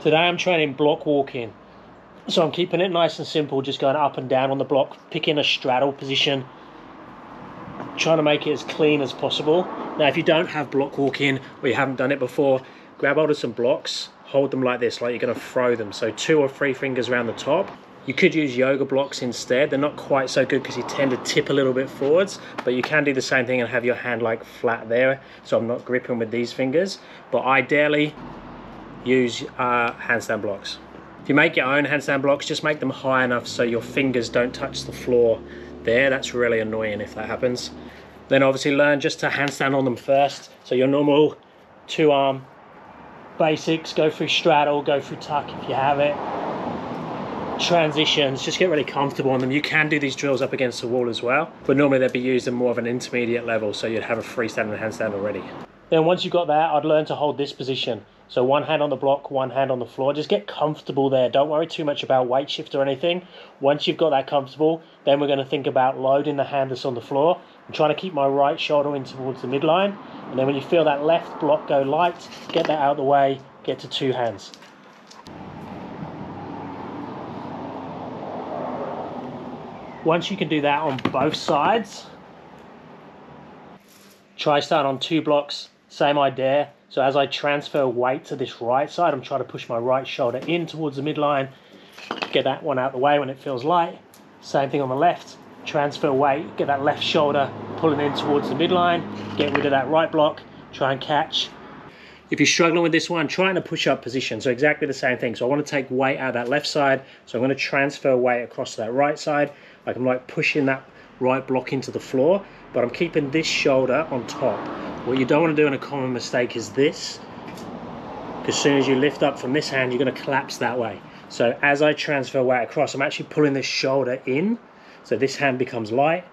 Today I'm training block walking. So I'm keeping it nice and simple, just going up and down on the block, picking a straddle position, trying to make it as clean as possible. Now if you don't have block walking or you haven't done it before, grab hold of some blocks, hold them like this, like you're going to throw them. So 2 or 3 fingers around the top. You could use yoga blocks instead. They're not quite so good because you tend to tip a little bit forwards, but you can do the same thing and have your hand like flat there, so I'm not gripping with these fingers. But ideally, use handstand blocks. If you make your own handstand blocks, just make them high enough so your fingers don't touch the floor there. That's really annoying if that happens. Then obviously learn just to handstand on them first. So your normal 2-arm basics, go through straddle, go through tuck if you have it. Transitions, just get really comfortable on them. You can do these drills up against the wall as well, but normally they'd be used at more of an intermediate level, so you'd have a freestanding handstand already. Then once you've got that, I'd learn to hold this position. So 1 hand on the block, 1 hand on the floor. Just get comfortable there. Don't worry too much about weight shift or anything. Once you've got that comfortable, then we're going to think about loading the hand that's on the floor. I'm trying to keep my right shoulder in towards the midline. And then when you feel that left block go light, get that out of the way, get to 2 hands. Once you can do that on both sides, try start on 2 blocks, same idea. So as I transfer weight to this right side, I'm trying to push my right shoulder in towards the midline, get that one out the way when it feels light. Same thing on the left, transfer weight, get that left shoulder pulling in towards the midline, get rid of that right block, try and catch. If you're struggling with this one, try in a push-up position. So exactly the same thing. So I want to take weight out of that left side, so I'm going to transfer weight across to that right side. Like I'm like pushing that right block into the floor, but I'm keeping this shoulder on top. What you don't want to do, in a common mistake, is this. Because as soon as you lift up from this hand, you're going to collapse that way. So as I transfer weight across, I'm actually pulling this shoulder in. So this hand becomes light,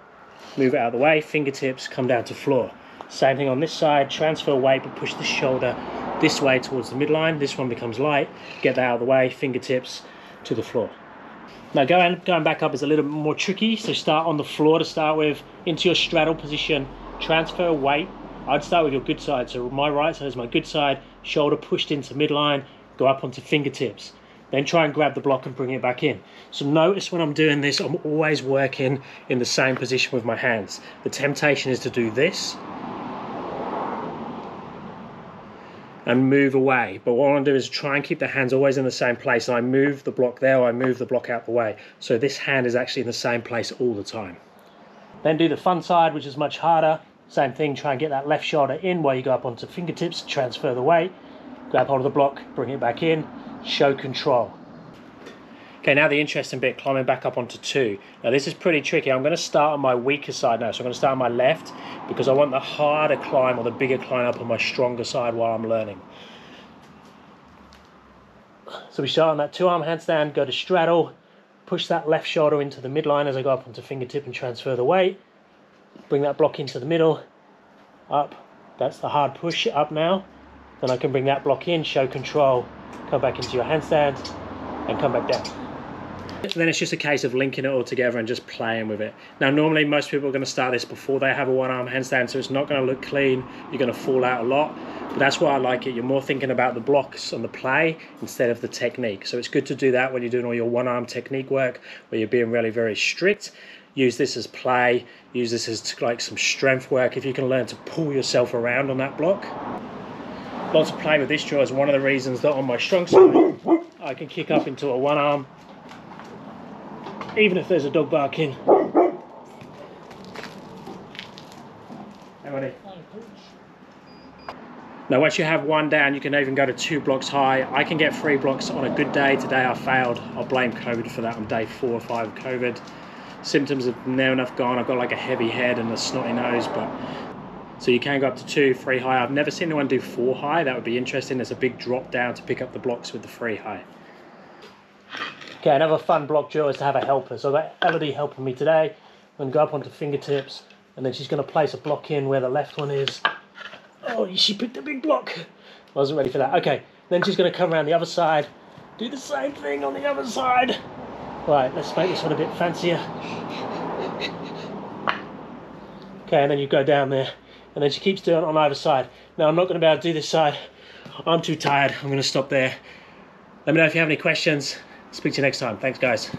move it out of the way, fingertips come down to floor. Same thing on this side, transfer weight, but push the shoulder this way towards the midline. This one becomes light, get that out of the way, fingertips to the floor. Now going back up is a little bit more tricky, so start on the floor to start with, into your straddle position, transfer weight. I'd start with your good side, so my right side is my good side, shoulder pushed into midline, go up onto fingertips. Then try and grab the block and bring it back in. So notice when I'm doing this, I'm always working in the same position with my hands. The temptation is to do this and move away, but what I want to do is try and keep the hands always in the same place, and I move the block there, or I move the block out the way, so this hand is actually in the same place all the time. Then do the fun side, which is much harder. Same thing, try and get that left shoulder in while you go up onto fingertips, transfer the weight, grab hold of the block, bring it back in, show control. Okay, now the interesting bit, climbing back up onto 2. Now this is pretty tricky. I'm going to start on my weaker side now. So I'm going to start on my left because I want the harder climb or the bigger climb up on my stronger side while I'm learning. So we start on that 2-arm handstand, go to straddle, push that left shoulder into the midline as I go up onto fingertip and transfer the weight. Bring that block into the middle, up. That's the hard push, up now. Then I can bring that block in, show control, come back into your handstand and come back down. Then it's just a case of linking it all together and just playing with it. Now normally most people are going to start this before they have a 1-arm handstand, so it's not going to look clean, you're going to fall out a lot, but that's why I like it. You're more thinking about the blocks and the play instead of the technique. So it's good to do that when you're doing all your 1-arm technique work, where you're being really very strict. Use this as play, use this as like some strength work if you can learn to pull yourself around on that block. Lots of play with this drill is one of the reasons that on my strong side I can kick up into a 1-arm even if there's a dog barking. Now once you have 1 down, you can even go to 2 blocks high. I can get 3 blocks on a good day. Today I failed. I'll blame COVID for that. I'm day 4 or 5 of COVID. Symptoms have near enough gone. I've got like a heavy head and a snotty nose, but so you can go up to 2, 3 high. I've never seen anyone do 4 high. That would be interesting. There's a big drop down to pick up the blocks with the 3 high. Okay, another fun block drill is to have a helper. So I've got Elodie helping me today. I'm going to go up onto fingertips, and then she's going to place a block in where the left one is. Oh, she picked a big block. I wasn't ready for that. Okay, then she's going to come around the other side, do the same thing on the other side. Right, let's make this one a bit fancier. Okay, and then you go down there, and then she keeps doing it on either side. Now I'm not going to be able to do this side. I'm too tired. I'm going to stop there. Let me know if you have any questions. Speak to you next time. Thanks, guys.